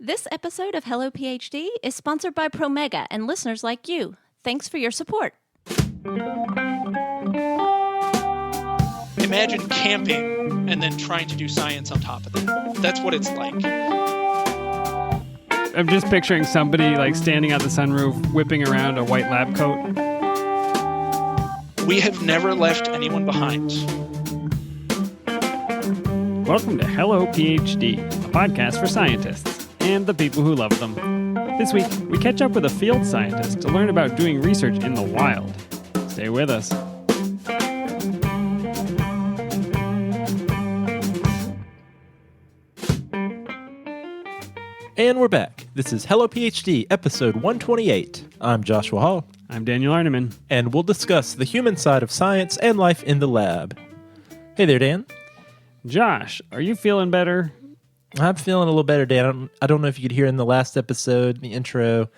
This episode of Hello PhD is sponsored by Promega and listeners like you. Thanks for your support. Imagine camping and then trying to do science on top of that. That's what it's like. I'm just picturing somebody like standing out the sunroof, whipping around a white lab coat. We have never left anyone behind. Welcome to Hello PhD, a podcast for scientists and the people who love them. This week, we catch up with a field scientist to learn about doing research in the wild. Stay with us. And we're back. This is Hello PhD, episode 128. I'm Joshua Hall. I'm Daniel Arneman. And we'll discuss the human side of science and life in the lab. Hey there, Dan. Josh, are you feeling better? I'm feeling a little better, Dan. I don't know if you could hear in the last episode, the intro,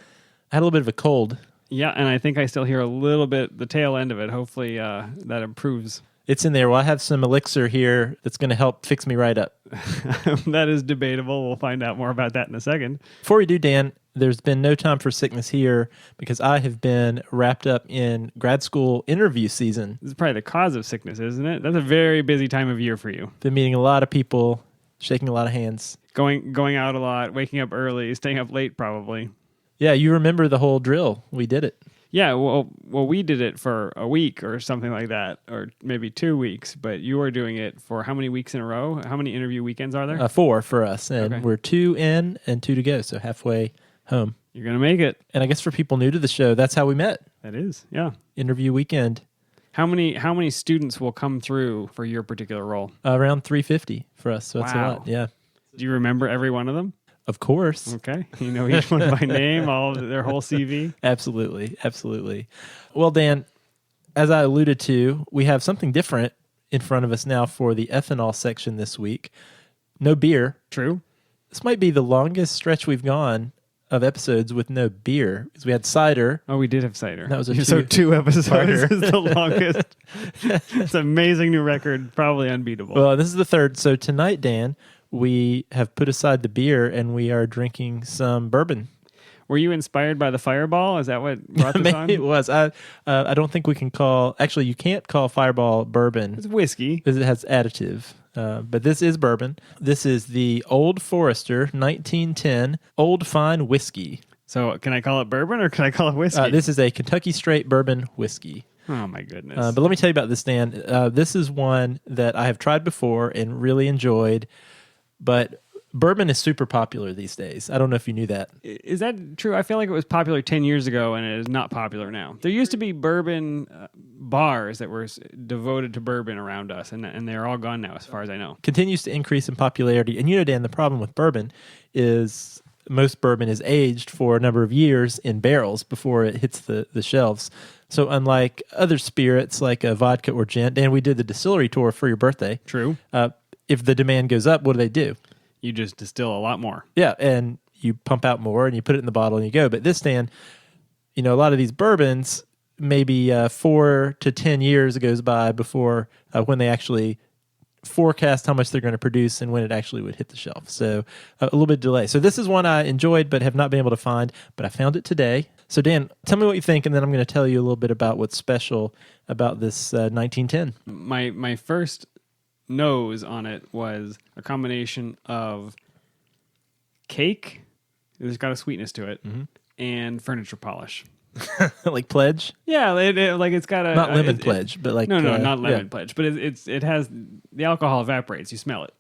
I had a little bit of a cold. Yeah, and I think I still hear a little bit, the tail end of it. Hopefully that improves. It's in there. Well, I have some elixir here that's going to help fix me right up. That is debatable. We'll find out more about that in a second. Before we do, Dan, there's been no time for sickness here because I have been wrapped up in grad school interview season. This is probably the cause of sickness, isn't it? That's a very busy time of year for you. Been meeting a lot of people, shaking a lot of hands. Going out a lot, waking up early, staying up late probably. Yeah, you remember the whole drill. We did it. Yeah, well, we did it for a week or something like that, or maybe 2 weeks, but you are doing it for how many weeks in a row? How many interview weekends are there? 4 for us, and Okay. we're 2 in and 2 to go, so halfway home. You're going to make it. And I guess for people new to the show, that's how we met. That is, yeah. Interview weekend. How many students will come through for your particular role? Around 350 for us, so that's a Wow. lot, yeah. Do you remember every one of them? Of course. Okay. You know each one by name, all of their whole CV? Absolutely, absolutely. Well, Dan, as I alluded to, we have something different in front of us now for the ethanol section this week. No beer. True. This might be the longest stretch we've gone of episodes with no beer, because we had cider. Oh, we did have cider. That was a so 2 episodes parter. is the longest. It's an amazing new record, probably unbeatable. Well, this is the third. So tonight, Dan, we have put aside the beer and we are drinking some bourbon. Were you inspired by the Fireball? Is that what brought this on? Maybe it was. I don't think we can call... Actually, you can't call Fireball bourbon It's whiskey. because it has additive. But this is bourbon. This is the Old Forester 1910 Old Fine Whiskey. So can I call it bourbon or can I call it whiskey? This is a Kentucky Straight Bourbon Whiskey. Oh, my goodness. But let me tell you about this, Dan. This is one that I have tried before and really enjoyed. But bourbon is super popular these days. I don't know if you knew that. Is that true? I feel like it was popular 10 years ago and it is not popular now. There used to be bourbon bars that were devoted to bourbon around us, and they're all gone now as far as I know. Continues to increase in popularity. And you know, Dan, the problem with bourbon is most bourbon is aged for a number of years in barrels before it hits the shelves. So unlike other spirits like vodka or gin, Dan, we did the distillery tour for your birthday. True. If the demand goes up, what do? You just distill a lot more. Yeah, and you pump out more and you put it in the bottle and you go. But this, Dan, you know, a lot of these bourbons, maybe 4 to 10 years goes by before when they actually forecast how much they're going to produce and when it actually would hit the shelf. So a little bit of delay. So this is one I enjoyed but have not been able to find, but I found it today. So Dan, tell me what you think, and then I'm going to tell you a little bit about what's special about this 1910. My first nose on it was a combination of cake, it's got a sweetness to it, and furniture polish. Like Pledge? Yeah, it's got a... Not Lemon Pledge, but like... No, not Lemon yeah. Pledge, but it has... The alcohol evaporates, you smell it.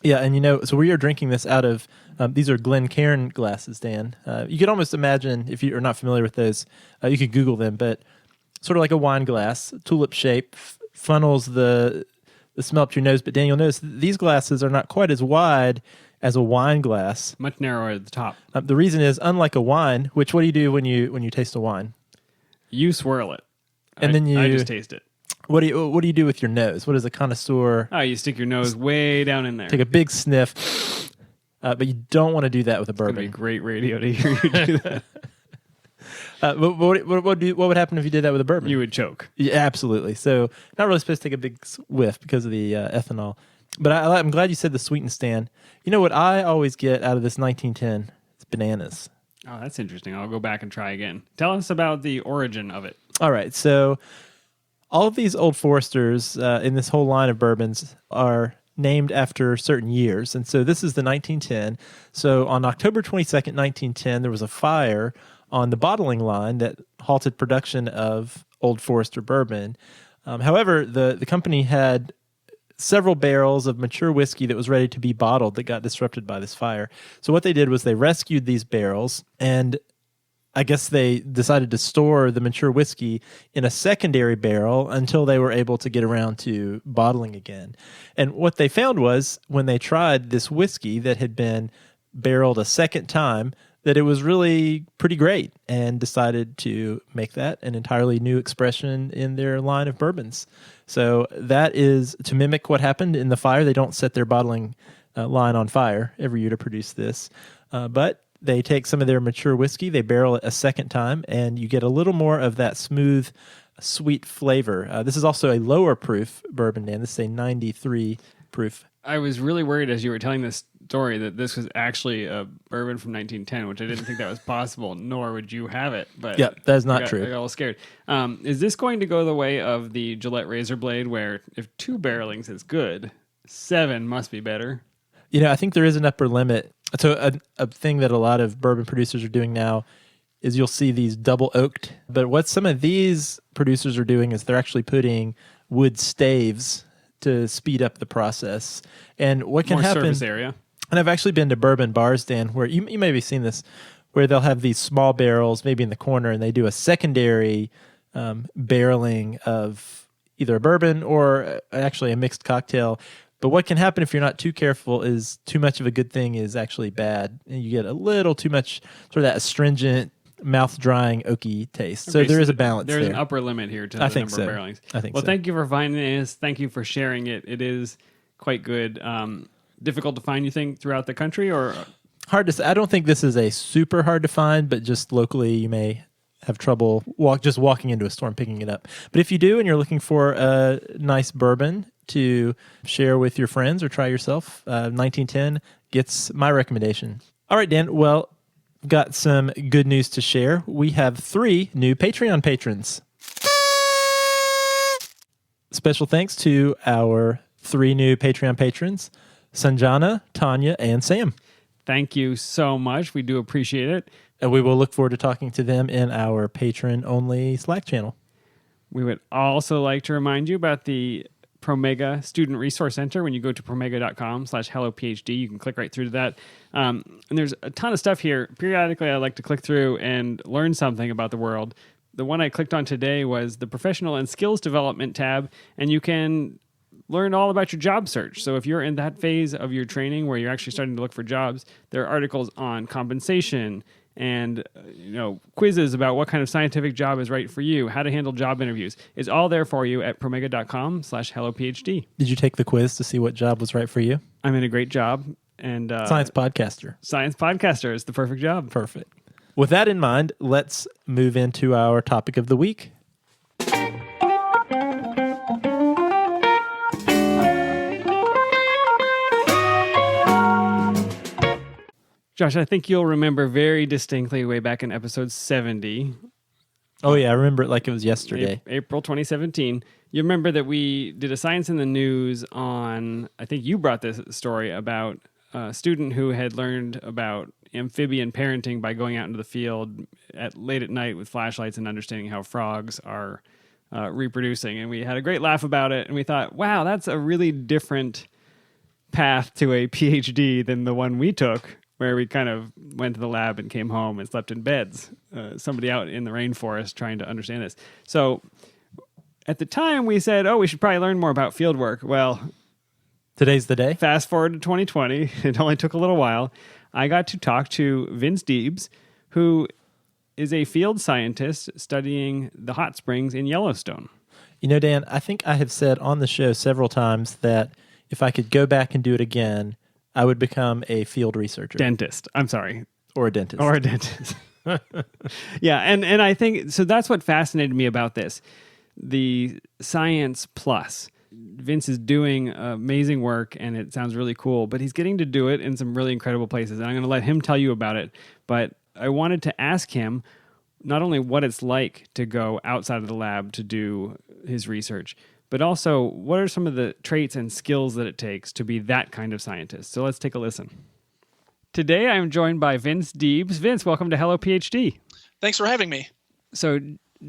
Yeah, and you know, so we are drinking this out of, these are Glencairn glasses, Dan. You could almost imagine, if you are not familiar with those, you could Google them, but sort of like a wine glass, tulip shape, funnels the smell up to your nose. But Dan, you'll notice these glasses are not quite as wide as a wine glass. Much narrower at the top. The reason is, unlike a wine, which what do you do when you taste a wine? You swirl it. And then I just taste it. What do you do with your nose? What is a connoisseur? Oh, you stick your nose way down in there. Take a big sniff, but you don't want to do that with a It's gonna bourbon. be great radio to hear you do that. What would happen if you did that with a bourbon? You would choke. Yeah, absolutely. So not really supposed to take a big whiff because of the ethanol. But I'm glad you said the sweetened stand. You know what I always get out of this 1910? It's bananas. Oh, that's interesting. I'll go back and try again. Tell us about the origin of it. All right, so all of these Old Foresters in this whole line of bourbons are named after certain years. And so this is the 1910. So on October 22nd, 1910, there was a fire on the bottling line that halted production of Old Forester bourbon. However, the company had several barrels of mature whiskey that was ready to be bottled that got disrupted by this fire. So what they did was they rescued these barrels, and I guess they decided to store the mature whiskey in a secondary barrel until they were able to get around to bottling again. And what they found was when they tried this whiskey that had been barreled a second time, that it was really pretty great, and decided to make that an entirely new expression in their line of bourbons. So that is to mimic what happened in the fire. They don't set their bottling line on fire every year to produce this, but they take some of their mature whiskey, they barrel it a second time, and you get a little more of that smooth, sweet flavor. This is also a lower proof bourbon, Dan. This is a 93 proof. I was really worried as you were telling this story that this was actually a bourbon from 1910, which I didn't think that was possible, nor would you have it. But yeah, that is not true. I got a little scared. Is this going to go the way of the Gillette razor blade, where if 2 barrelings is good, 7 must be better? You know, I think there is an upper limit. So a thing that a lot of bourbon producers are doing now is you'll see these double oaked. But what some of these producers are doing is they're actually putting wood staves to speed up the process. And what can More happen... surface area. And I've actually been to bourbon bars, Dan, where you may have seen this, where they'll have these small barrels maybe in the corner, and they do a secondary barreling of either a bourbon or actually a mixed cocktail. But what can happen if you're not too careful is too much of a good thing is actually bad. And you get a little too much sort of that astringent, mouth-drying, oaky taste. So there is a balance there. There's an upper limit here to the number of barrelings. I think so. Well, so. thank you for finding this. Thank you for sharing it. It is quite good. Difficult to find, you think, throughout the country? Or hard to say. I don't think this is a super hard to find, but just locally you may have trouble walking into a store and picking it up. But if you do and you're looking for a nice bourbon to share with your friends or try yourself, 1910 gets my recommendation. All right, Dan. Well, got some good news to share. We have 3 new Patreon patrons. Special thanks to our 3 new Patreon patrons, Sanjana, Tanya, and Sam. Thank you so much. We do appreciate it. And we will look forward to talking to them in our patron-only Slack channel. We would also like to remind you about the Promega Student Resource Center. When you go to promega.com/hellophd, you can click right through to that. And there's a ton of stuff here. Periodically, I like to click through and learn something about the world. The one I clicked on today was the Professional and Skills Development tab, and you can learn all about your job search. So if you're in that phase of your training where you're actually starting to look for jobs, there are articles on compensation and quizzes about what kind of scientific job is right for you, how to handle job interviews. It's all there for you at promega.com/hellophd. Did you take the quiz to see what job was right for you? I'm in a great job. And Science podcaster. Science podcaster is the perfect job. Perfect. With that in mind, let's move into our topic of the week. Josh, I think you'll remember very distinctly way back in episode 70. Oh, yeah, I remember it like it was yesterday. April 2017. You remember that we did a Science in the News on, I think you brought this story about a student who had learned about amphibian parenting by going out into the field late at night with flashlights and understanding how frogs are reproducing. And we had a great laugh about it. And we thought, wow, that's a really different path to a PhD than the one we took, where we kind of went to the lab and came home and slept in beds. Somebody out in the rainforest trying to understand this. So at the time we said, we should probably learn more about field work. Well, today's the day. Fast forward to 2020. It only took a little while. I got to talk to Vince Deebs, who is a field scientist studying the hot springs in Yellowstone. You know, Dan, I think I have said on the show several times that if I could go back and do it again, I would become a field researcher. Dentist. I'm sorry. Or a dentist. Or a dentist. Yeah, and I think, so that's what fascinated me about this. The science plus. Vince is doing amazing work, and it sounds really cool, but he's getting to do it in some really incredible places, and I'm going to let him tell you about it. But I wanted to ask him not only what it's like to go outside of the lab to do his research, but also what are some of the traits and skills that it takes to be that kind of scientist. So let's take a listen. Today, I'm joined by Vince Deebs. Vince, welcome to Hello PhD. Thanks for having me. So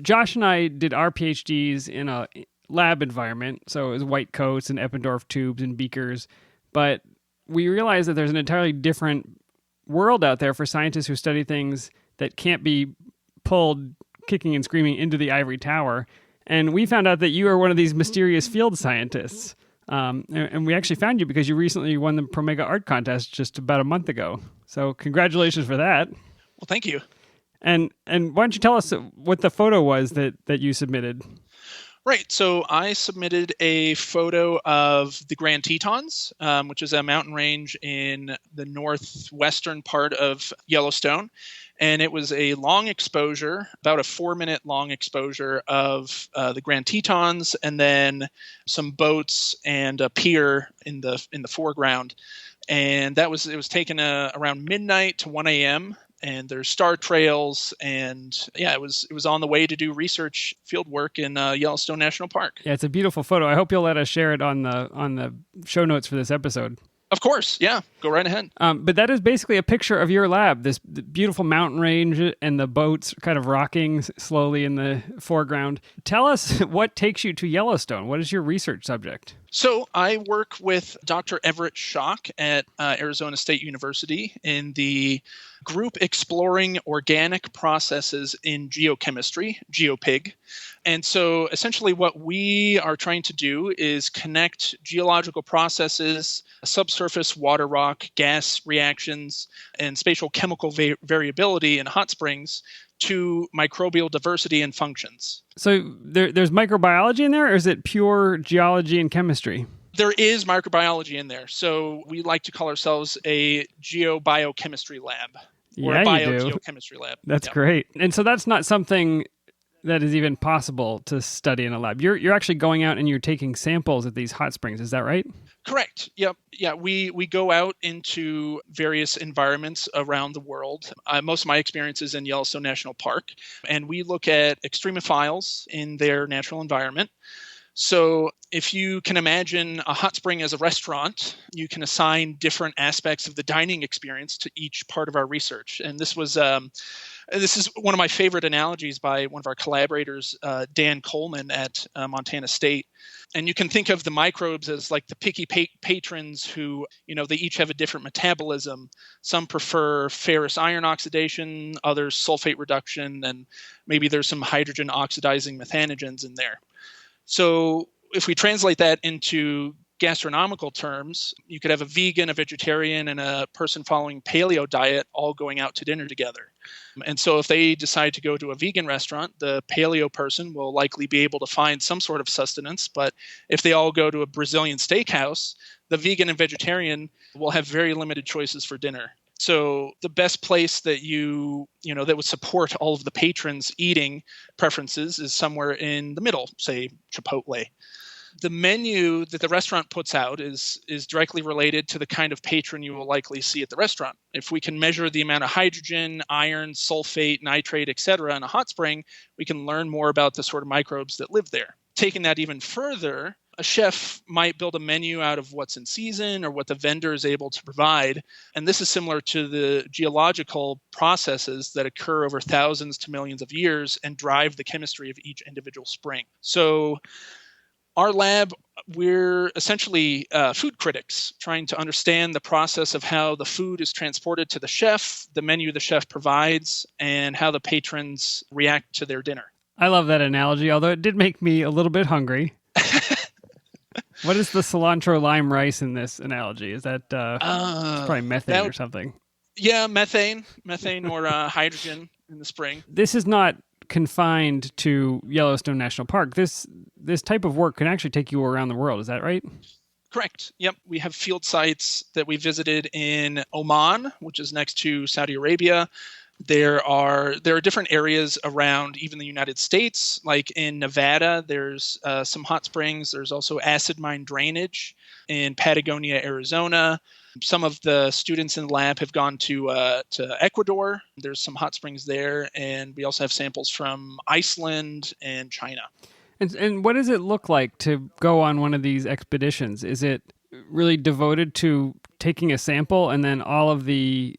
Josh and I did our PhDs in a lab environment, so it was white coats and Eppendorf tubes and beakers, but we realized that there's an entirely different world out there for scientists who study things that can't be pulled kicking and screaming into the ivory tower, and we found out that you are one of these mysterious field scientists, and we actually found you because you recently won the Promega Art Contest just about a month ago, so congratulations for that. Well, thank you. And why don't you tell us what the photo was that you submitted? Right. So I submitted a photo of the Grand Tetons, which is a mountain range in the northwestern part of Yellowstone. And it was a long exposure, about a 4-minute long exposure of the Grand Tetons, and then some boats and a pier in the foreground. And it was taken around midnight to 1 a.m. And there's star trails, and yeah, it was on the way to do research field work in Yellowstone National Park. Yeah, it's a beautiful photo. I hope you'll let us share it on the show notes for this episode. Of course, yeah, go right ahead. But that is basically a picture of your lab, this beautiful mountain range and the boats kind of rocking slowly in the foreground. Tell us what takes you to Yellowstone. What is your research subject? So I work with Dr. Everett Schock at Arizona State University in the group exploring organic processes in geochemistry, GeoPig. And so essentially what we are trying to do is connect geological processes, subsurface water rock, gas reactions, and spatial chemical variability in hot springs to microbial diversity and functions. So there's microbiology in there, or is it pure geology and chemistry? There is microbiology in there. So we like to call ourselves a geobiochemistry lab. Or Yeah, a you do. Geochemistry lab. That's great. And so that's not something that is even possible to study in a lab. You're actually going out and you're taking samples at these hot springs. Is that right? Correct. Yep. Yeah, we go out into various environments around the world. Most of my experience is in Yellowstone National Park, and we look at extremophiles in their natural environment. So if you can imagine a hot spring as a restaurant, you can assign different aspects of the dining experience to each part of our research. And this is one of my favorite analogies by one of our collaborators, Dan Coleman at Montana State. And you can think of the microbes as like the picky patrons who, they each have a different metabolism. Some prefer ferrous iron oxidation, others sulfate reduction, and maybe there's some hydrogen oxidizing methanogens in there. So if we translate that into gastronomical terms, you could have a vegan, a vegetarian, and a person following paleo diet all going out to dinner together. And so if they decide to go to a vegan restaurant, the paleo person will likely be able to find some sort of sustenance. But if they all go to a Brazilian steakhouse, the vegan and vegetarian will have very limited choices for dinner. So the best place that that would support all of the patrons' eating preferences is somewhere in the middle, say Chipotle. The menu that the restaurant puts out is directly related to the kind of patron you will likely see at the restaurant. If we can measure the amount of hydrogen, iron, sulfate, nitrate, etc. in a hot spring, we can learn more about the sort of microbes that live there. Taking that even further, a chef might build a menu out of what's in season or what the vendor is able to provide. And this is similar to the geological processes that occur over thousands to millions of years and drive the chemistry of each individual spring. So our lab, we're essentially food critics, trying to understand the process of how the food is transported to the chef, the menu the chef provides, and how the patrons react to their dinner. I love that analogy, although it did make me a little bit hungry. What is the cilantro lime rice in this analogy? Is that it's probably methane or something? Yeah, methane or hydrogen in the spring. This is not confined to Yellowstone National Park. This type of work can actually take you around the world. Is that right? Correct. Yep. We have field sites that we visited in Oman, which is next to Saudi Arabia. There are different areas around even the United States, like in Nevada. There's some hot springs. There's also acid mine drainage in Patagonia, Arizona. Some of the students in the lab have gone to Ecuador. There's some hot springs there, and we also have samples from Iceland and China. And what does it look like to go on one of these expeditions? Is it really devoted to taking a sample and then all of the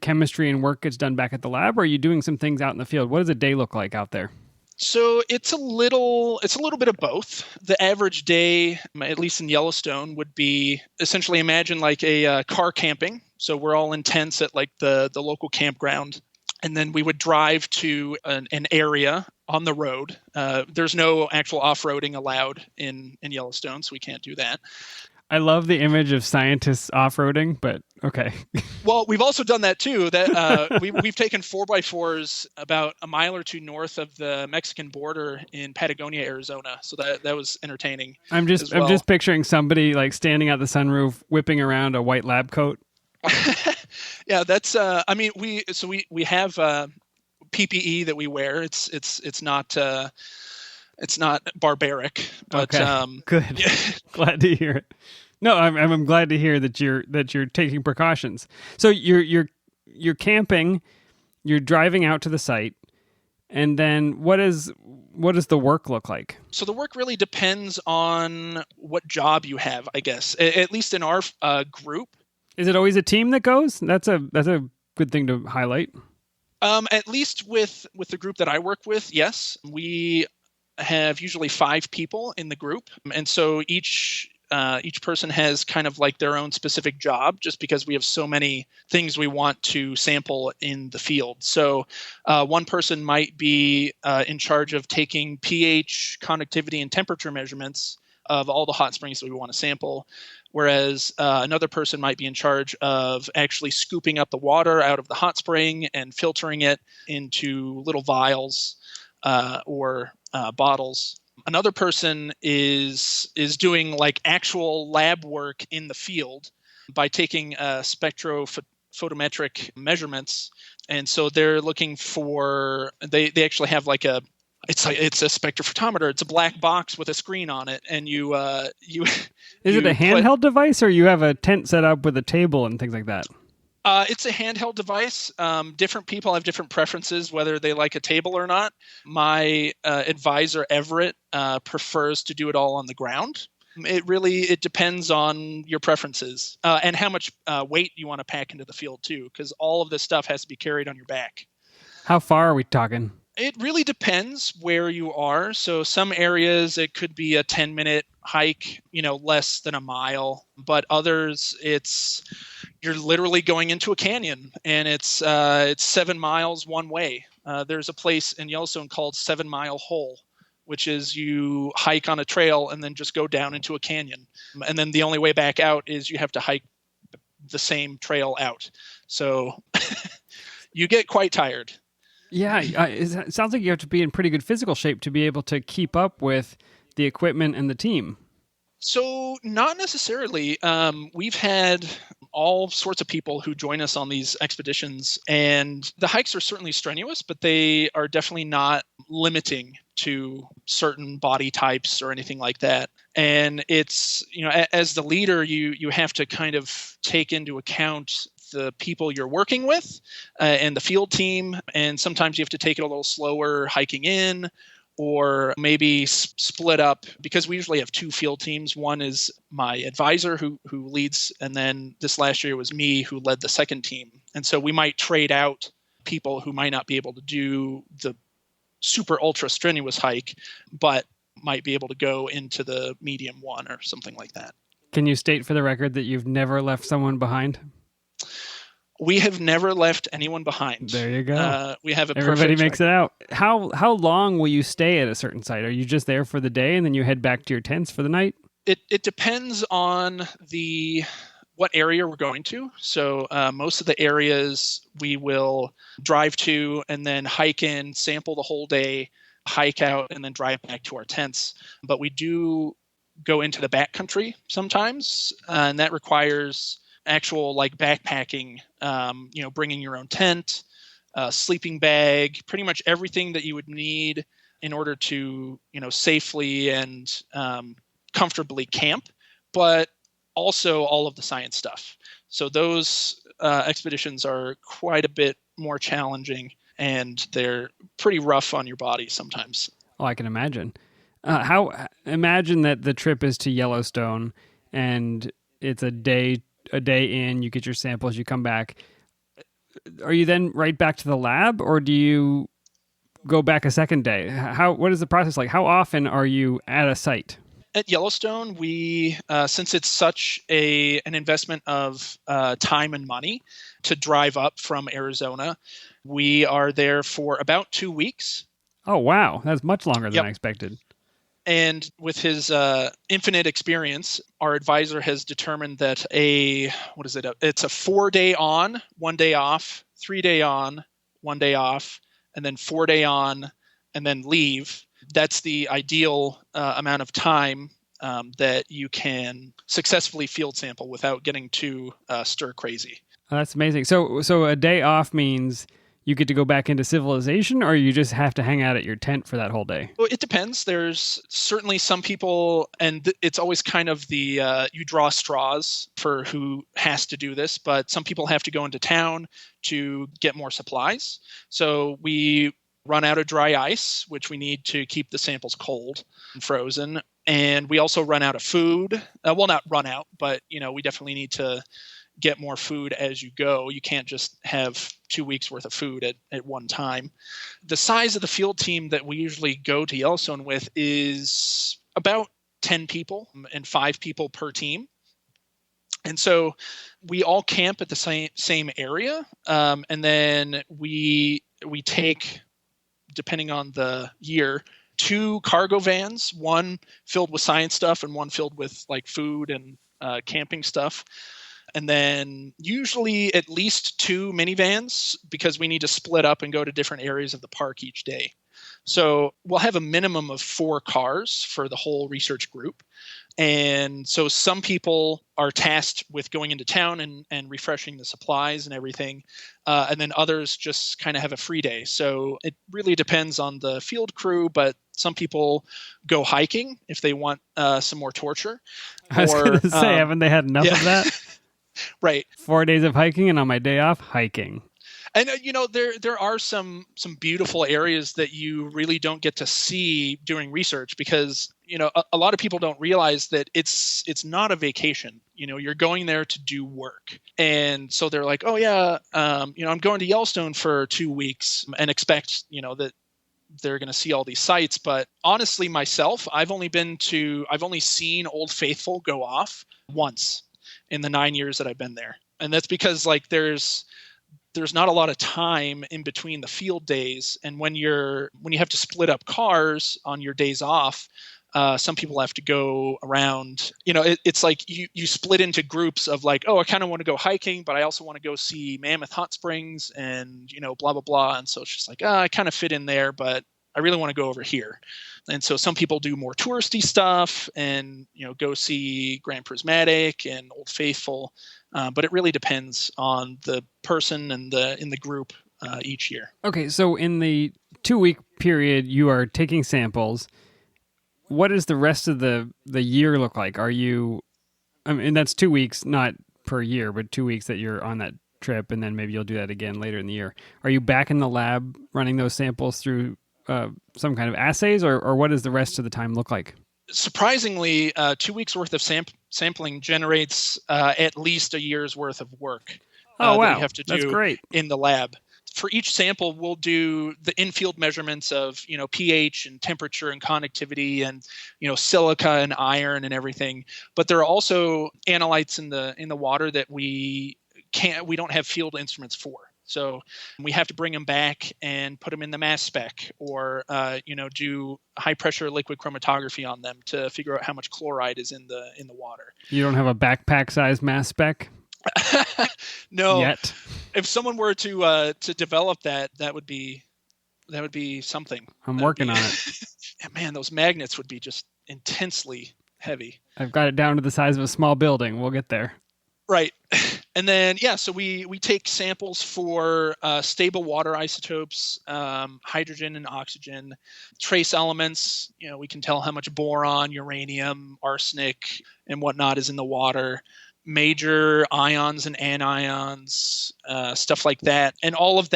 chemistry and work gets done back at the lab, or are you doing some things out in the field? What does a day look like out there? So it's a little bit of both. The average day, at least in Yellowstone, would be essentially imagine like a car camping. So we're all in tents at like the local campground, and then we would drive to an area on the road. There's no actual off-roading allowed in Yellowstone, so we can't do that. I love the image of scientists off-roading, but okay. Well, we've also done that too. That we've taken 4x4s about a mile or two north of the Mexican border in Patagonia, Arizona. So that was entertaining. I'm just picturing somebody like standing out the sunroof, whipping around a white lab coat. Yeah, that's. I mean, we have PPE that we wear. It's not. It's not barbaric, but okay. Good. Yeah. Glad to hear it. No, I'm glad to hear that you're taking precautions. So you're camping, you're driving out to the site, and then what does the work look like? So the work really depends on what job you have, I guess. At least in our group. Is it always a team that goes? That's a good thing to highlight. At least with the group that I work with, yes, we have usually 5 people in the group, and so each person has kind of like their own specific job, just because we have so many things we want to sample in the field. So one person might be in charge of taking pH, conductivity, and temperature measurements of all the hot springs that we want to sample, whereas another person might be in charge of actually scooping up the water out of the hot spring and filtering it into little vials or bottles. Another person is doing like actual lab work in the field by taking spectrophotometric measurements, and so they're looking for. They actually have like it's a spectrophotometer. It's a black box with a screen on it, and you. Is it a handheld device, or you have a tent set up with a table and things like that? It's a handheld device. Different people have different preferences, whether they like a table or not. My advisor, Everett, prefers to do it all on the ground. It depends on your preferences and how much weight you want to pack into the field, too, because all of this stuff has to be carried on your back. How far are we talking? It really depends where you are. So some areas, it could be a 10-minute hike, less than a mile. But others, you're literally going into a canyon, and it's 7 miles one way. There's a place in Yellowstone called 7 Mile Hole, which is you hike on a trail and then just go down into a canyon. And then the only way back out is you have to hike the same trail out. So you get quite tired. Yeah, it sounds like you have to be in pretty good physical shape to be able to keep up with the equipment and the team. So not necessarily. We've had all sorts of people who join us on these expeditions, and the hikes are certainly strenuous, but they are definitely not limiting to certain body types or anything like that. And it's, as the leader, you have to kind of take into account the people you're working with and the field team. And sometimes you have to take it a little slower hiking in, or maybe split up, because we usually have 2 field teams. One is my advisor who leads, and then this last year was me who led the second team. And so we might trade out people who might not be able to do the super ultra strenuous hike, but might be able to go into the medium one or something like that. Can you state for the record that you've never left someone behind? We have never left anyone behind. There you go. We have Everybody makes it out. How long will you stay at a certain site? Are you just there for the day and then you head back to your tents for the night? It depends on what area we're going to. So most of the areas we will drive to and then hike in, sample the whole day, hike out, and then drive back to our tents. But we do go into the backcountry sometimes, and that requires actual like backpacking, bringing your own tent, sleeping bag, pretty much everything that you would need in order to, safely and comfortably camp, but also all of the science stuff. So those expeditions are quite a bit more challenging, and they're pretty rough on your body sometimes. Oh, I can imagine. Imagine that the trip is to Yellowstone, and it's a day in. You get your samples, you come back. Are you then right back to the lab, or do you go back a second day? What is the process like? How often are you at a site? At Yellowstone, we since it's such an investment of time and money to drive up from Arizona, we are there for about 2 weeks. Oh, wow. That's much longer than I expected. And with his infinite experience, our advisor has determined that it's a 4-day on, 1 day off, 3-day on, 1 day off, and then 4-day on, and then leave. That's the ideal amount of time that you can successfully field sample without getting too stir crazy. Oh, that's amazing. So a day off means you get to go back into civilization, or you just have to hang out at your tent for that whole day? Well, it depends. There's certainly some people, and it's always kind of the you draw straws for who has to do this, but some people have to go into town to get more supplies. So we run out of dry ice, which we need to keep the samples cold and frozen. And we also run out of food. Well, not run out, but we definitely need to get more food as you go. You can't just have 2 weeks worth of food at one time. The size of the field team that we usually go to Yellowstone with is about 10 people and 5 people per team. And so we all camp at the same area. And then we take, depending on the year, 2 cargo vans, one filled with science stuff and one filled with like food and camping stuff. And then usually at least 2 minivans, because we need to split up and go to different areas of the park each day. So we'll have a minimum of 4 cars for the whole research group. And so some people are tasked with going into town and refreshing the supplies and everything. And then others just kind of have a free day. So it really depends on the field crew, but some people go hiking if they want some more torture. I was going to say, haven't they had enough of that? Right. 4 days of hiking, and on my day off, hiking. And there are some beautiful areas that you really don't get to see doing research, because a lot of people don't realize that it's not a vacation. You're going there to do work, and so they're like, oh yeah, I'm going to Yellowstone for 2 weeks and expect that they're going to see all these sites. But honestly, myself, I've only seen Old Faithful go off once in the 9 years that I've been there, and that's because there's not a lot of time in between the field days. And when you have to split up cars on your days off, some people have to go around, it's like you split into groups of like, oh, I kind of want to go hiking, but I also want to go see Mammoth Hot Springs and, blah, blah, blah. And so it's just like, I kind of fit in there, but I really want to go over here. And so some people do more touristy stuff and, go see Grand Prismatic and Old Faithful. But it really depends on the person and in the group each year. Okay, so in the 2-week period, you are taking samples. What does the rest of the year look like? And that's 2 weeks, not per year, but 2 weeks that you're on that trip, and then maybe you'll do that again later in the year. Are you back in the lab running those samples through some kind of assays, or what does the rest of the time look like? Surprisingly, 2 weeks worth of sampling generates at least a year's worth of work. Wow. That you have to do That's great. In the lab. For each sample, we'll do the in-field measurements of, pH and temperature and conductivity and, silica and iron and everything. But there are also analytes in the water that we don't have field instruments for. So we have to bring them back and put them in the mass spec, or do high pressure liquid chromatography on them to figure out how much chloride is in the water. You don't have a backpack size mass spec? No. Yet. If someone were to develop that would be something. I'm working on it. Man, those magnets would be just intensely heavy. I've got it down to the size of a small building. We'll get there. Right. And then, so we take samples for stable water isotopes, hydrogen and oxygen, trace elements. We can tell how much boron, uranium, arsenic, and whatnot is in the water, major ions and anions, stuff like that. And all of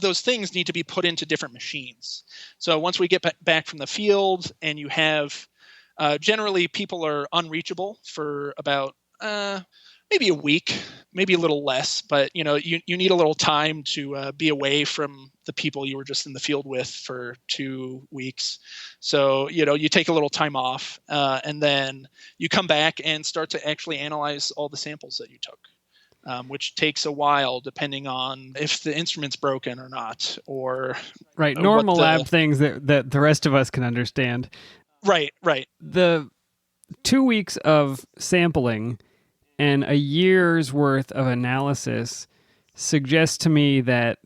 those things need to be put into different machines. So once we get back from the field and you have, generally people are unreachable for about maybe a week, maybe a little less, but you need a little time to be away from the people you were just in the field with for 2 weeks. So, you take a little time off, and then you come back and start to actually analyze all the samples that you took, which takes a while depending on if the instrument's broken or not, or right, normal lab things that the rest of us can understand. Right. The 2 weeks of sampling and a year's worth of analysis suggests to me that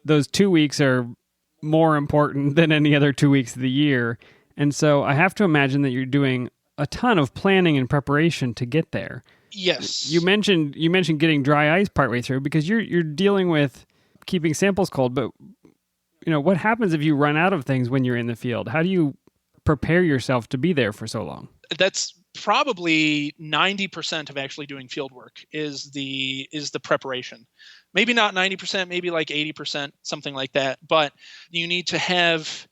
those 2 weeks are more important than any other 2 weeks of the year. And so I have to imagine that you're doing a ton of planning and preparation to get there. Yes. You mentioned getting dry ice partway through because you're dealing with keeping samples cold, but what happens if you run out of things when you're in the field? How do you prepare yourself to be there for so long? That's probably 90% of actually doing field work is the preparation. Maybe not 90%, maybe like 80%, something like that. But you need to have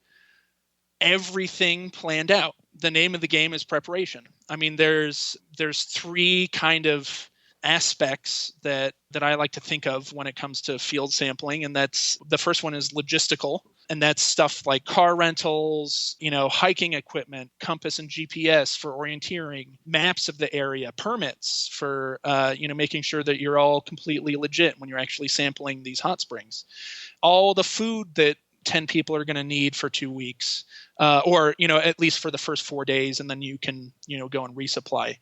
everything planned out. The name of the game is preparation. I mean, there's 3 kind of aspects that I like to think of when it comes to field sampling, and that's the first one is logistical, and that's stuff like car rentals, hiking equipment, compass and GPS for orienteering, maps of the area, permits for making sure that you're all completely legit when you're actually sampling these hot springs, all the food that 10 people are going to need for 2 weeks, or at least for the first 4 days, and then you can go and resupply.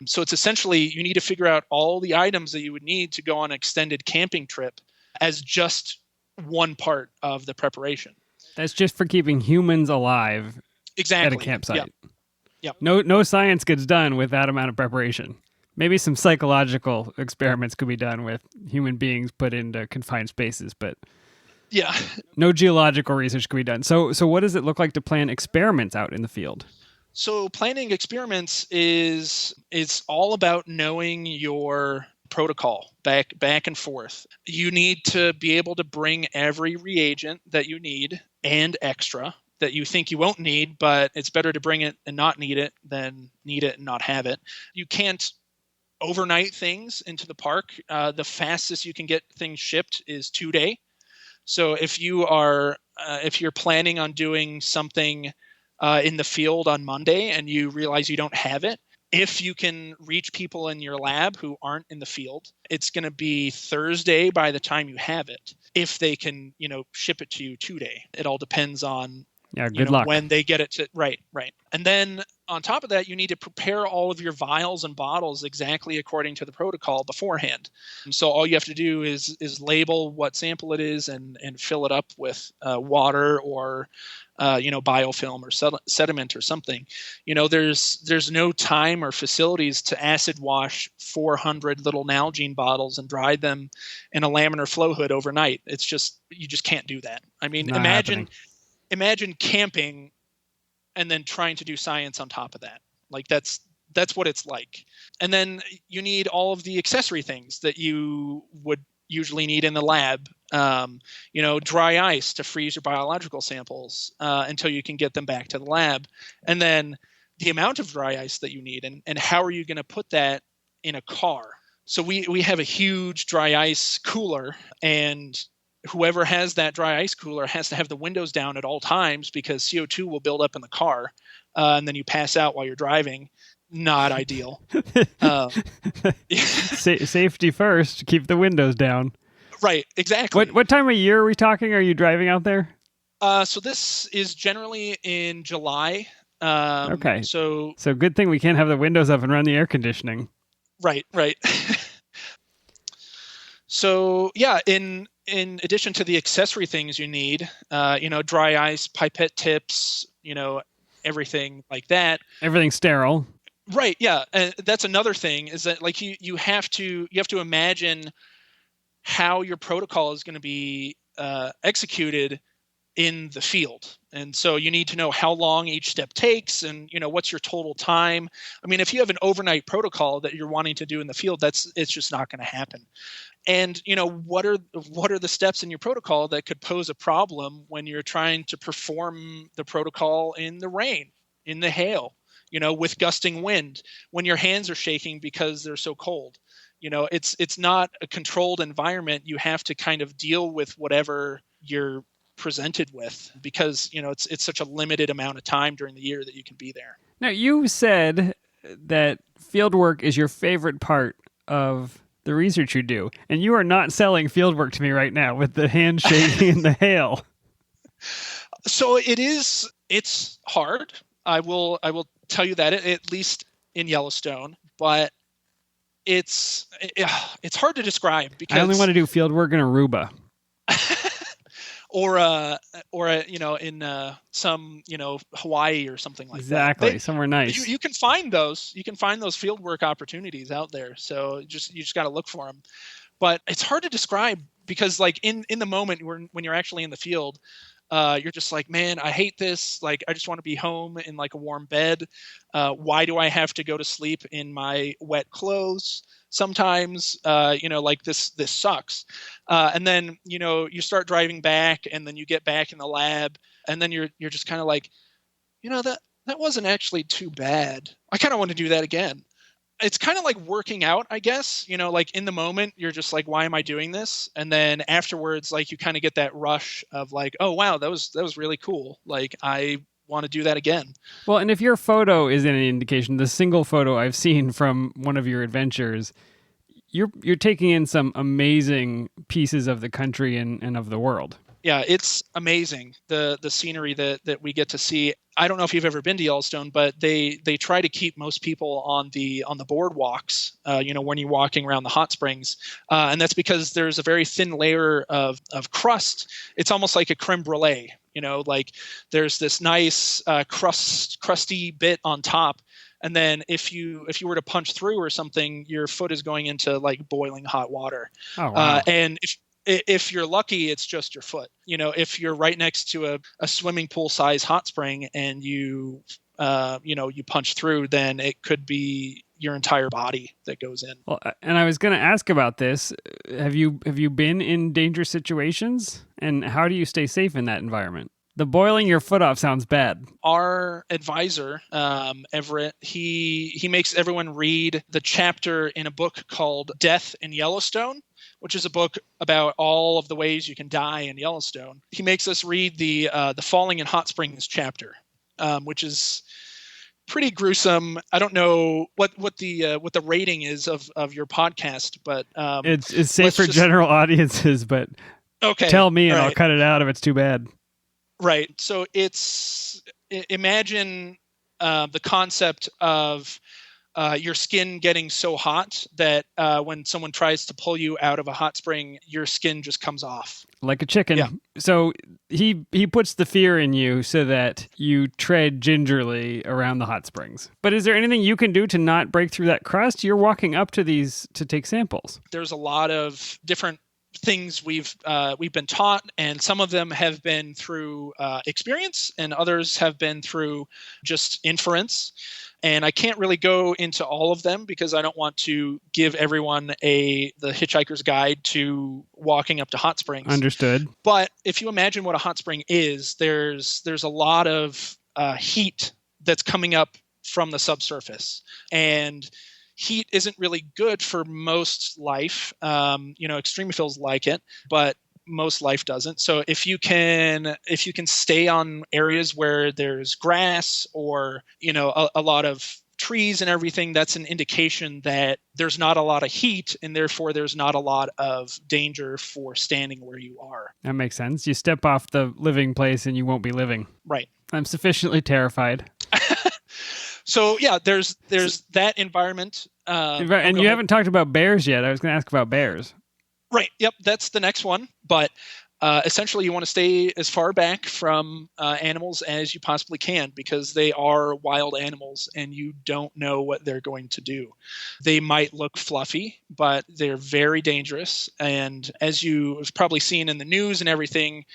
So it's essentially you need to figure out all the items that you would need to go on an extended camping trip as just one part of the preparation. That's just for keeping humans alive. Exactly. At a campsite. Yep. No science gets done with that amount of preparation. Maybe some psychological experiments could be done with human beings put into confined spaces, but yeah, no geological research can be done. So what does it look like to plan experiments out in the field? So planning experiments is all about knowing your protocol back and forth. You need to be able to bring every reagent that you need and extra that you think you won't need, but it's better to bring it and not need it than need it and not have it. You can't overnight things into the park. The fastest you can get things shipped is 2 day. So if you're planning on doing something in the field on Monday and you realize you don't have it, if you can reach people in your lab who aren't in the field, it's going to be Thursday by the time you have it. If they can, ship it to you 2 day, it all depends on good luck when they get it to right. And then on top of that, you need to prepare all of your vials and bottles exactly according to the protocol beforehand. So all you have to do is label what sample it is and fill it up with water or biofilm or sediment or something. There's no time or facilities to acid wash 400 little Nalgene bottles and dry them in a laminar flow hood overnight. It's just you just can't do that. I mean, imagine camping and then trying to do science on top of that. Like that's what it's like. And then you need all of the accessory things that you would usually need in the lab. Dry ice to freeze your biological samples until you can get them back to the lab. And then the amount of dry ice that you need and how are you going to put that in a car? So we have a huge dry ice cooler, and whoever has that dry ice cooler has to have the windows down at all times because CO2 will build up in the car, and then you pass out while you're driving. Not ideal. Safety first. Keep the windows down. Right, exactly. What time of year are we talking? Are you driving out there? So this is generally in July. Okay. So good thing we can't have the windows up and run the air conditioning. Right. So yeah, in addition to the accessory things you need, dry ice, pipette tips, everything like that. Everything sterile. Right. Yeah. And that's another thing is that like you have to imagine how your protocol is going to be executed in the field. And so you need to know how long each step takes and, what's your total time. I mean, if you have an overnight protocol that you're wanting to do in the field, it's just not going to happen. And, what are the steps in your protocol that could pose a problem when you're trying to perform the protocol in the rain, in the hail, with gusting wind, when your hands are shaking because they're so cold? It's not a controlled environment. You have to kind of deal with whatever you're presented with because it's such a limited amount of time during the year that you can be there. Now, you said that field work is your favorite part of the research you do, and you are not selling field work to me right now with the handshaking and the hail. So it's hard. I will tell you that, at least in Yellowstone, but it's hard to describe because I only want to do field work in Aruba. or in some Hawaii or something like exactly. that. Somewhere nice. You can find those. You can find those fieldwork opportunities out there. So you just got to look for them. But it's hard to describe because like in the moment when you're actually in the field, you're just like, man, I hate this. Like, I just want to be home in like a warm bed. Why do I have to go to sleep in my wet clothes? Sometimes, like this sucks. And then, you start driving back and then you get back in the lab and then you're just kind of like, that wasn't actually too bad. I kind of want to do that again. It's kind of like working out, I guess, like in the moment, you're just like, why am I doing this? And then afterwards, like you kind of get that rush of like, oh, wow, that was really cool. Like I want to do that again. Well, and if your photo is any indication, the single photo I've seen from one of your adventures, you're taking in some amazing pieces of the country and of the world. Yeah, it's amazing, the scenery that we get to see. I don't know if you've ever been to Yellowstone, but they try to keep most people on the boardwalks, when you're walking around the hot springs. And that's because there's a very thin layer of crust. It's almost like a creme brulee, like there's this nice crusty bit on top. And then if you were to punch through or something, your foot is going into like boiling hot water. Oh, wow. And if you're lucky, it's just your foot. If you're right next to a swimming pool size hot spring and you punch through, then it could be your entire body that goes in. Well, and I was going to ask about this. Have you been in dangerous situations, and how do you stay safe in that environment? The boiling your foot off sounds bad. Our advisor, Everett, he makes everyone read the chapter in a book called Death in Yellowstone, which is a book about all of the ways you can die in Yellowstone. He makes us read the Falling in Hot Springs chapter, which is pretty gruesome. I don't know what the rating is of your podcast, but it's safe for general audiences. But okay, tell me, and right. I'll cut it out if it's too bad. Right. So imagine the concept of your skin getting so hot that when someone tries to pull you out of a hot spring, your skin just comes off. Like a chicken. Yeah. So he puts the fear in you so that you tread gingerly around the hot springs. But is there anything you can do to not break through that crust? You're walking up to these to take samples. There's a lot of different things we've been taught, and some of them have been through experience and others have been through just inference. And I can't really go into all of them because I don't want to give everyone the hitchhiker's guide to walking up to hot springs. Understood. But if you imagine what a hot spring is, there's a lot of heat that's coming up from the subsurface. And heat isn't really good for most life. Extremophils like it, but most life doesn't. So if you can stay on areas where there's grass or, a lot of trees and everything, that's an indication that there's not a lot of heat and therefore there's not a lot of danger for standing where you are. That makes sense. You step off the living place and you won't be living. Right. I'm sufficiently terrified. So yeah, there's that environment. And you haven't talked about bears yet. I was going to ask about bears. Right. Yep. That's the next one. But essentially, you want to stay as far back from animals as you possibly can because they are wild animals and you don't know what they're going to do. They might look fluffy, but they're very dangerous. And as you have probably seen in the news and everything,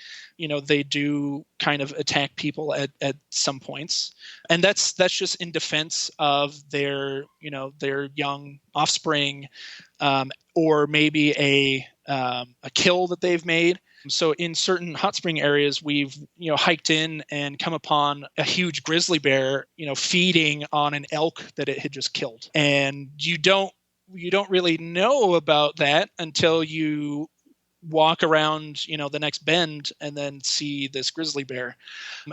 they do kind of attack people at some points. And that's just in defense of their young offspring, or maybe a kill that they've made. So in certain hot spring areas, we've hiked in and come upon a huge grizzly bear, feeding on an elk that it had just killed. And you don't really know about that until you walk around, the next bend and then see this grizzly bear.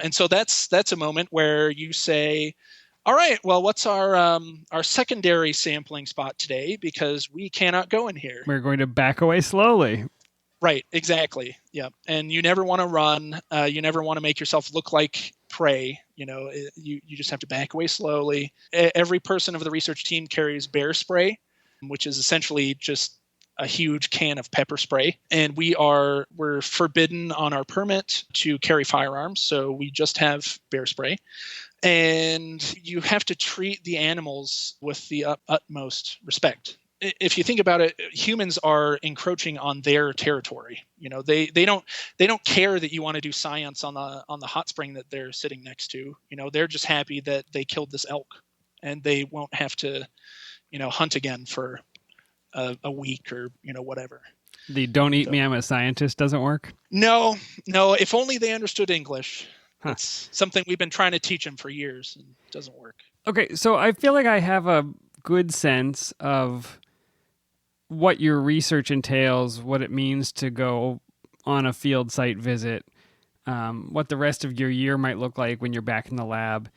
And so that's a moment where you say, all right, well, what's our secondary sampling spot today? Because we cannot go in here. We're going to back away slowly. Right, exactly. Yeah. And you never want to run. You never want to make yourself look like prey. You just have to back away slowly. Every person of the research team carries bear spray, which is essentially just a huge can of pepper spray. And we're forbidden on our permit to carry firearms. So we just have bear spray. And you have to treat the animals with the utmost respect. If you think about it, humans are encroaching on their territory. They don't care that you want to do science on the hot spring that they're sitting next to. They're just happy that they killed this elk, and they won't have to, hunt again for a week or whatever. The "don't eat me, I'm a scientist" doesn't work. No. If only they understood English. Huh. It's something we've been trying to teach them for years, and it doesn't work. Okay, so I feel like I have a good sense of what your research entails, what it means to go on a field site visit, what the rest of your year might look like when you're back in the lab.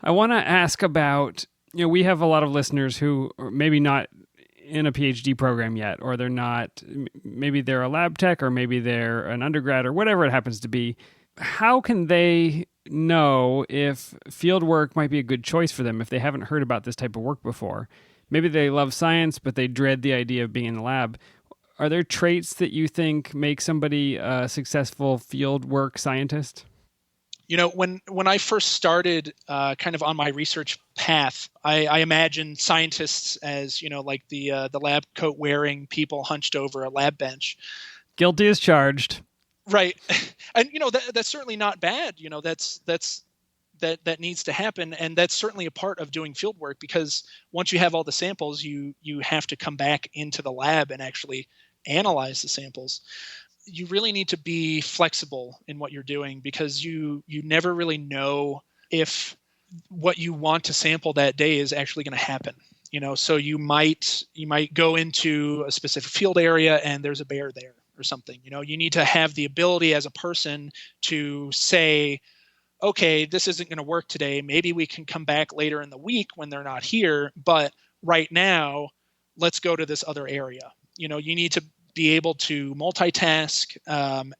I want to ask about, we have a lot of listeners who are maybe not in a PhD program yet, or maybe they're a lab tech, or maybe they're an undergrad, or whatever it happens to be. How can they know if field work might be a good choice for them if they haven't heard about this type of work before? Maybe they love science, but they dread the idea of being in the lab. Are there traits that you think make somebody a successful field work scientist? When I first started kind of on my research path, I imagined scientists as, like the lab coat wearing people hunched over a lab bench. Guilty as charged. Right. And, that's certainly not bad. That needs to happen. And that's certainly a part of doing field work, because once you have all the samples, you have to come back into the lab and actually analyze the samples. You really need to be flexible in what you're doing, because you never really know if what you want to sample that day is actually going to happen. So you might go into a specific field area and there's a bear there or something. You need to have the ability as a person to say, okay, this isn't going to work today. Maybe we can come back later in the week when they're not here. But right now, let's go to this other area. You need to be able to multitask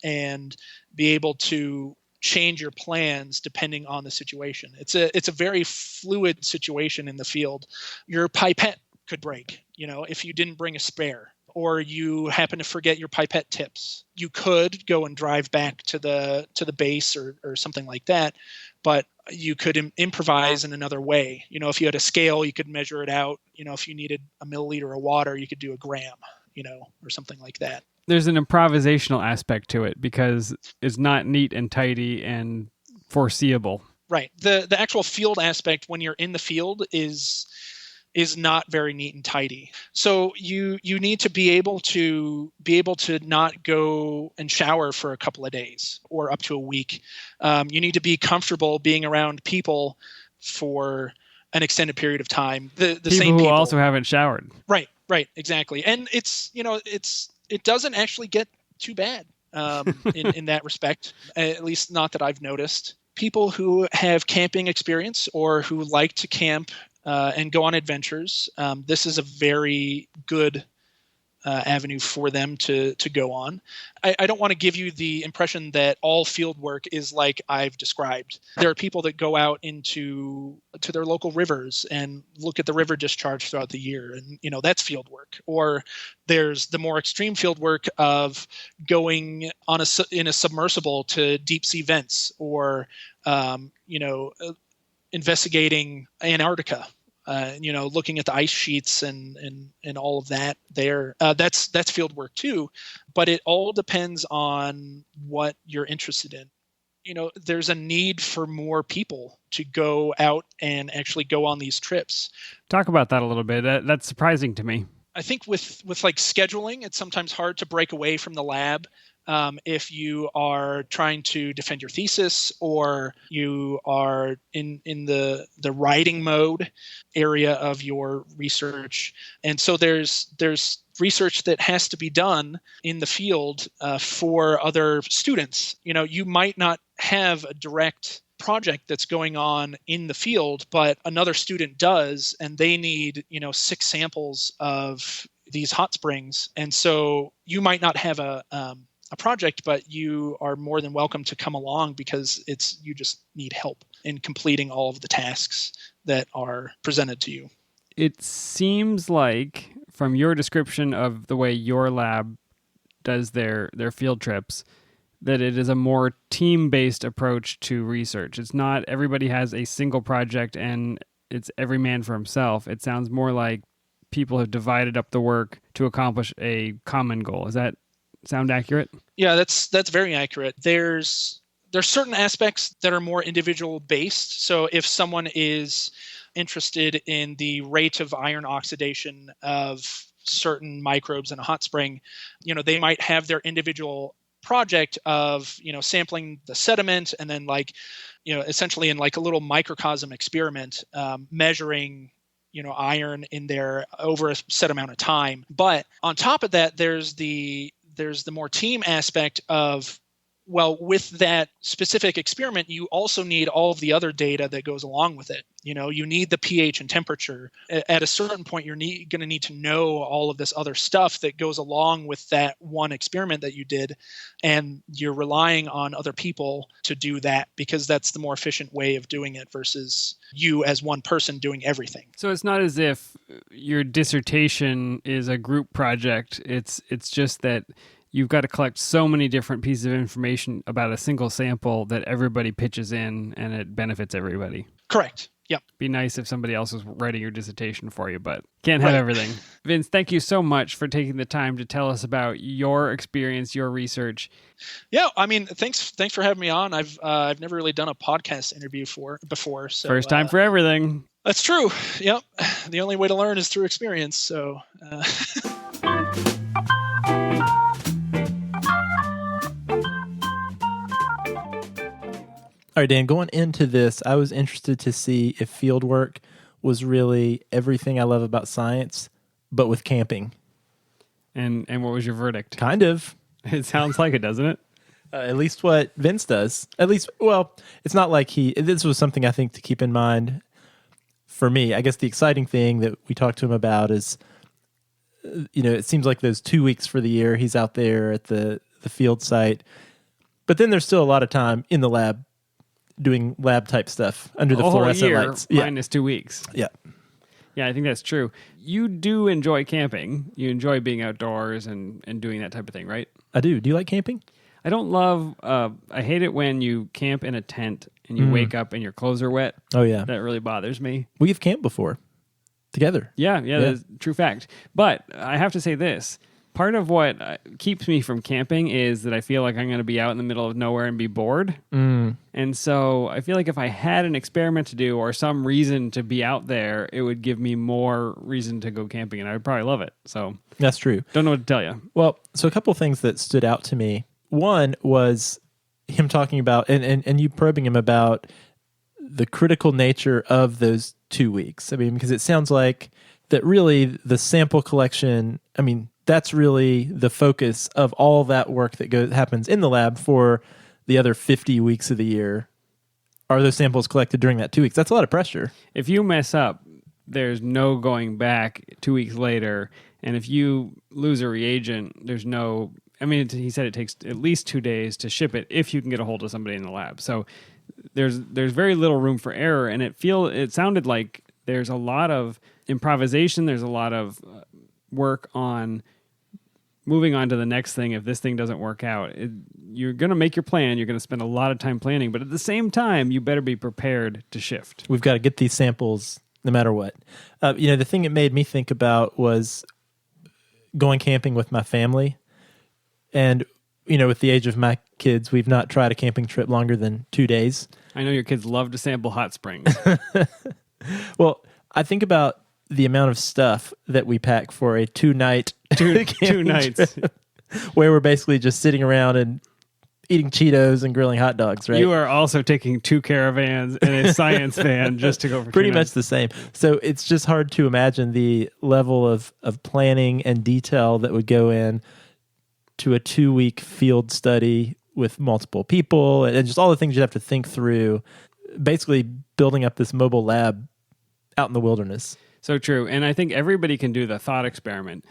and be able to change your plans depending on the situation. It's a very fluid situation in the field. Your pipette could break, if you didn't bring a spare, or you happen to forget your pipette tips. You could go and drive back to the base or something like that, but you could improvise in another way. If you had a scale, you could measure it out. If you needed a milliliter of water, you could do a gram, or something like that. There's an improvisational aspect to it because it's not neat and tidy and foreseeable. Right. The actual field aspect when you're in the field is not very neat and tidy. So you need to be able to not go and shower for a couple of days or up to a week. You need to be comfortable being around people for an extended period of time. The people same who people also haven't showered. Right, exactly. And it doesn't actually get too bad in that respect, at least not that I've noticed. People who have camping experience or who like to camp and go on adventures, this is a very good avenue for them to go on. I don't want to give you the impression that all field work is like I've described. There are people that go out to their local rivers and look at the river discharge throughout the year, and that's field work. Or there's the more extreme field work of going in a submersible to deep sea vents, or investigating Antarctica. Looking at the ice sheets and all of that there. That's field work too, but it all depends on what you're interested in. There's a need for more people to go out and actually go on these trips. Talk about that a little bit. That's surprising to me. I think with like scheduling, it's sometimes hard to break away from the lab. If you are trying to defend your thesis, or you are in the writing mode area of your research. And so there's research that has to be done in the field for other students. You might not have a direct project that's going on in the field, but another student does, and they need 6 samples of these hot springs. And so you might not have a project, but you are more than welcome to come along, because you just need help in completing all of the tasks that are presented to you. It seems like, from your description of the way your lab does their field trips, that it is a more team-based approach to research. It's not everybody has a single project and it's every man for himself. It sounds more like people have divided up the work to accomplish a common goal. Is that sound accurate? Yeah, that's very accurate. There's certain aspects that are more individual based. So if someone is interested in the rate of iron oxidation of certain microbes in a hot spring, they might have their individual project of sampling the sediment, and then essentially in like a little microcosm experiment, measuring iron in there over a set amount of time. But on top of that, there's the more team aspect of, well, with that specific experiment, you also need all of the other data that goes along with it. You need the pH and temperature. At a certain point, you're going to need to know all of this other stuff that goes along with that one experiment that you did. And you're relying on other people to do that, because that's the more efficient way of doing it versus you as one person doing everything. So it's not as if your dissertation is a group project. It's just that you've got to collect so many different pieces of information about a single sample that everybody pitches in, and it benefits everybody. Correct. Yep. Be nice if somebody else was writing your dissertation for you, but can't have everything. Vince, thank you so much for taking the time to tell us about your experience, your research. Yeah, I mean, thanks for having me on. I've never really done a podcast interview before. So, first time for everything. That's true. Yep. The only way to learn is through experience. So. All right, Dan, going into this, I was interested to see if field work was really everything I love about science, but with camping. And what was your verdict? Kind of. It sounds like it, doesn't it? At least what Vince does. At least, well, it's not like this was something I think to keep in mind for me. I guess the exciting thing that we talked to him about is, it seems like those 2 weeks for the year he's out there at the field site. But then there's still a lot of time in the lab doing lab type stuff under the fluorescent lights. Minus 2 weeks. Yeah. Yeah, I think that's true. You do enjoy camping. You enjoy being outdoors and doing that type of thing, right? I do. Do you like camping? I don't love, I hate it when you camp in a tent and you wake up and your clothes are wet. Oh, yeah. That really bothers me. We've camped before together. Yeah, that's a true fact. But I have to say this. Part of what keeps me from camping is that I feel like I'm going to be out in the middle of nowhere and be bored. And so I feel like if I had an experiment to do or some reason to be out there, it would give me more reason to go camping, and I would probably love it. So that's true. Don't know what to tell you. Well, so a couple of things that stood out to me. One was him talking about, and you probing him about the critical nature of those 2 weeks. I mean, because it sounds like that really the sample collection, I mean, that's really the focus of all that work that happens in the lab for the other 50 weeks of the year. Are those samples collected during that 2 weeks? That's a lot of pressure. If you mess up, there's no going back 2 weeks later, And if you lose a reagent, there's no, I mean, he said it takes at least 2 days to ship it if you can get a hold of somebody in the lab. So there's very little room for error. And it sounded like there's a lot of improvisation. There's a lot of work on moving on to the next thing. If this thing doesn't work out, you're going to make your plan. You're going to spend a lot of time planning, but at the same time, you better be prepared to shift. We've got to get these samples no matter what. The thing it made me think about was going camping with my family. And, with the age of my kids, we've not tried a camping trip longer than 2 days. I know your kids love to sample hot springs. Well, I think about the amount of stuff that we pack for a 2-night two nights trip, where we're basically just sitting around and eating Cheetos and grilling hot dogs, right? You are also taking 2 caravans and a science van just to go for pretty 2 much nights. the same. So it's just hard to imagine the level of planning and detail that would go in to a 2-week field study with multiple people and just all the things you'd have to think through, basically building up this mobile lab out in the wilderness. So true. And I think everybody can do the thought experiment.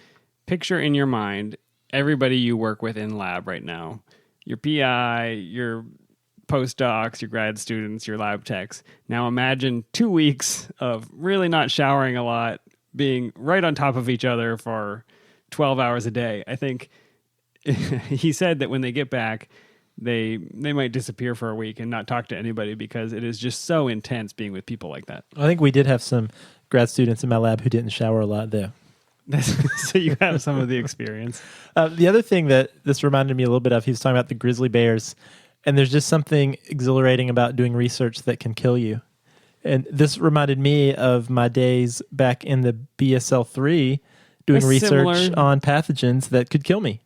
Picture in your mind everybody you work with in lab right now. Your PI, your postdocs, your grad students, your lab techs. Now imagine 2 weeks of really not showering a lot, being right on top of each other for 12 hours a day. I think he said that when they get back, they might disappear for a week and not talk to anybody because it is just so intense being with people like that. I think we did have some grad students in my lab who didn't shower a lot, though. So you have some of the experience. The other thing that this reminded me a little bit of, he was talking about the grizzly bears, and there's just something exhilarating about doing research that can kill you. And this reminded me of my days back in the BSL-3 doing research on pathogens that could kill me.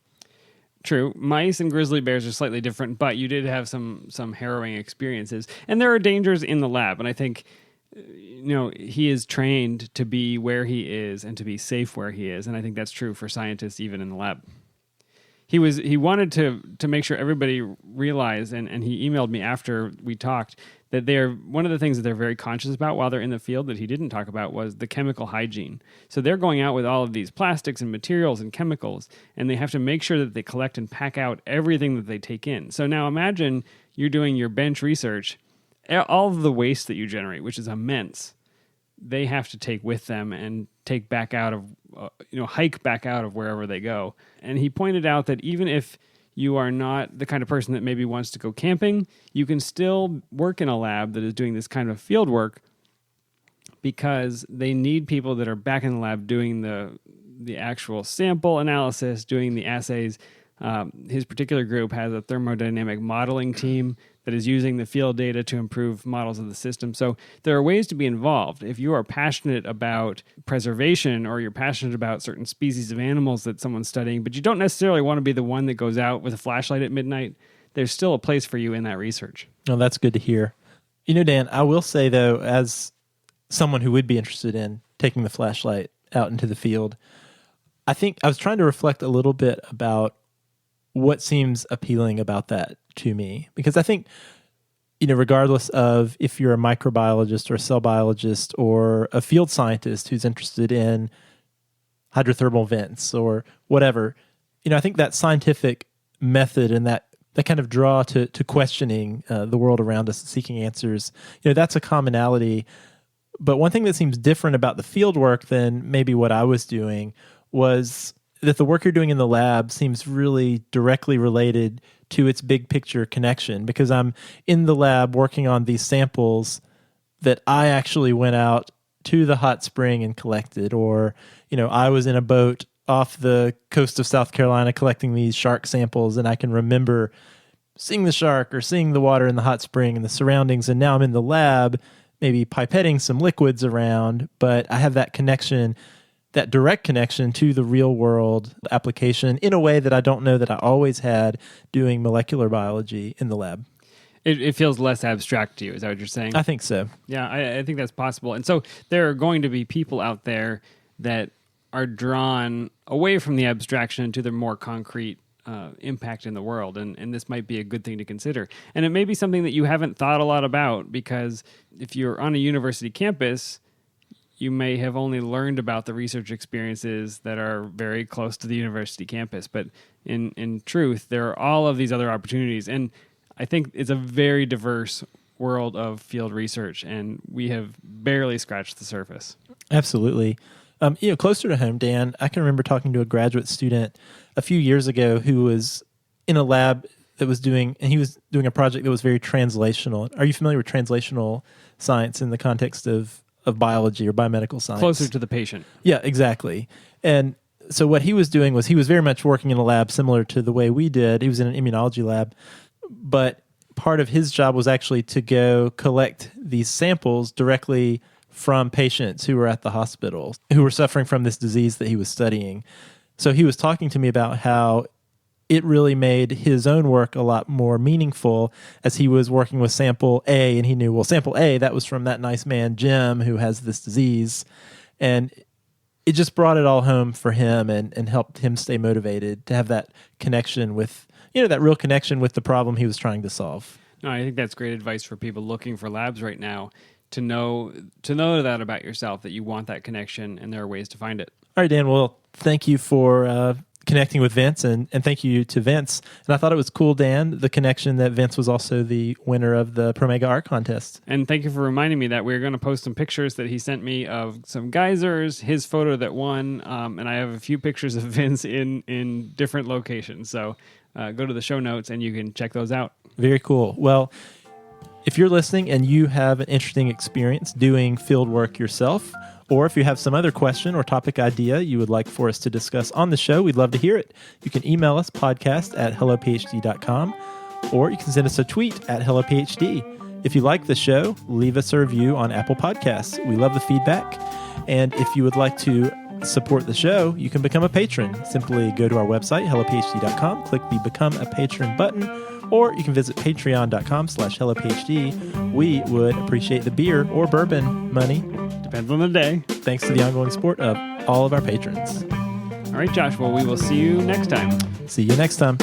True. Mice and grizzly bears are slightly different, but you did have some harrowing experiences. And there are dangers in the lab. And I think, he is trained to be where he is and to be safe where he is. And I think that's true for scientists even in the lab. He wanted to make sure everybody realized, and he emailed me after we talked, that one of the things that they're very conscious about while they're in the field that he didn't talk about was the chemical hygiene. So they're going out with all of these plastics and materials and chemicals, and they have to make sure that they collect and pack out everything that they take in. So now imagine you're doing your bench research, all of the waste that you generate, which is immense, they have to take with them and take back out of, hike back out of wherever they go. And he pointed out that even if you are not the kind of person that maybe wants to go camping, you can still work in a lab that is doing this kind of field work because they need people that are back in the lab doing the actual sample analysis, doing the assays. His particular group has a thermodynamic modeling team that is using the field data to improve models of the system. So there are ways to be involved. If you are passionate about preservation or you're passionate about certain species of animals that someone's studying, but you don't necessarily want to be the one that goes out with a flashlight at midnight, there's still a place for you in that research. Oh, that's good to hear. Dan, I will say, though, as someone who would be interested in taking the flashlight out into the field, I think I was trying to reflect a little bit about what seems appealing about that to me. Because I think, regardless of if you're a microbiologist or a cell biologist or a field scientist who's interested in hydrothermal vents or whatever, I think that scientific method and that kind of draw to questioning the world around us and seeking answers, that's a commonality. But one thing that seems different about the field work than maybe what I was doing was that the work you're doing in the lab seems really directly related to its big picture connection, because I'm in the lab working on these samples that I actually went out to the hot spring and collected, or, I was in a boat off the coast of South Carolina collecting these shark samples, and I can remember seeing the shark or seeing the water in the hot spring and the surroundings, and now I'm in the lab, maybe pipetting some liquids around, but I have that connection, that direct connection to the real world application in a way that I don't know that I always had doing molecular biology in the lab. It feels less abstract to you. Is that what you're saying? I think so. Yeah, I think that's possible. And so there are going to be people out there that are drawn away from the abstraction to the more concrete impact in the world. And this might be a good thing to consider. And it may be something that you haven't thought a lot about, because if you're on a university campus, you may have only learned about the research experiences that are very close to the university campus. But in truth, there are all of these other opportunities. And I think it's a very diverse world of field research, and we have barely scratched the surface. Absolutely. Closer to home, Dan, I can remember talking to a graduate student a few years ago who was in a lab that was doing a project that was very translational. Are you familiar with translational science in the context of biology or biomedical science? Closer to the patient. Yeah, exactly. And so what he was doing was he was very much working in a lab similar to the way we did. He was in an immunology lab, but part of his job was actually to go collect these samples directly from patients who were at the hospital, who were suffering from this disease that he was studying. So he was talking to me about how it really made his own work a lot more meaningful as he was working with sample A, and he knew, well, sample A, that was from that nice man, Jim, who has this disease. And it just brought it all home for him and helped him stay motivated to have that connection with, that real connection with the problem he was trying to solve. No, I think that's great advice for people looking for labs right now, to know that about yourself, that you want that connection, and there are ways to find it. All right, Dan, well, thank you for connecting with Vince, and thank you to Vince. And I thought it was cool, Dan, the connection that Vince was also the winner of the Promega Art Contest. And thank you for reminding me that we're going to post some pictures that he sent me of some geysers, his photo that won, and I have a few pictures of Vince in different locations. So go to the show notes and you can check those out. Very cool. Well, if you're listening and you have an interesting experience doing field work yourself, or if you have some other question or topic idea you would like for us to discuss on the show, we'd love to hear it. You can email us podcast@hellophd.com, or you can send us a tweet at hellophd. If you like the show, leave us a review on Apple Podcasts. We love the feedback. And if you would like to support the show, you can become a patron. Simply go to our website, hellophd.com, click the Become a Patron button, or you can visit patreon.com/hellophd. We would appreciate the beer or bourbon money. Depends on the day. Thanks to the ongoing support of all of our patrons. All right, Josh. Well, we will see you next time. See you next time.